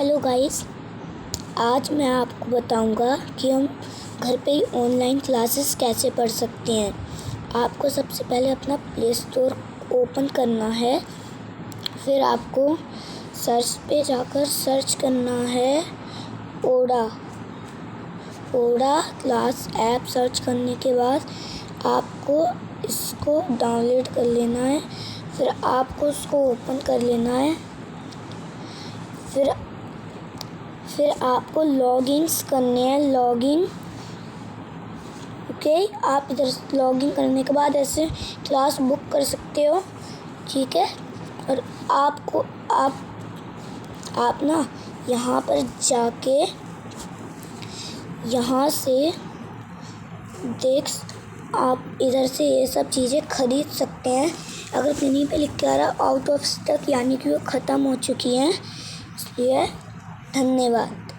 Hello guys, आज मैं आपको बताऊंगा कि हम घर पे ही ऑनलाइन क्लासेस कैसे पढ़ सकते हैं। आपको सबसे पहले अपना प्ले स्टोर ओपन करना है। फिर आपको सर्च पे जाकर सर्च करना है ओडा क्लास ऐप। सर्च करने के बाद आपको इसको डाउनलोड कर लेना है। फिर आपको उसको ओपन कर लेना है। फिर आपको लॉगिन्स करने हैं। ओके, आप इधर लॉगिन करने के बाद ऐसे क्लास बुक कर सकते हो, ठीक है। और आप ना यहाँ पर जाके यहाँ से आप इधर से ये सब चीज़ें खरीद सकते हैं। अगर कहीं पे लिख के आ रहा आउट ऑफ स्टॉक, यानी कि वो ख़त्म हो चुकी हैं। इसलिए धन्यवाद।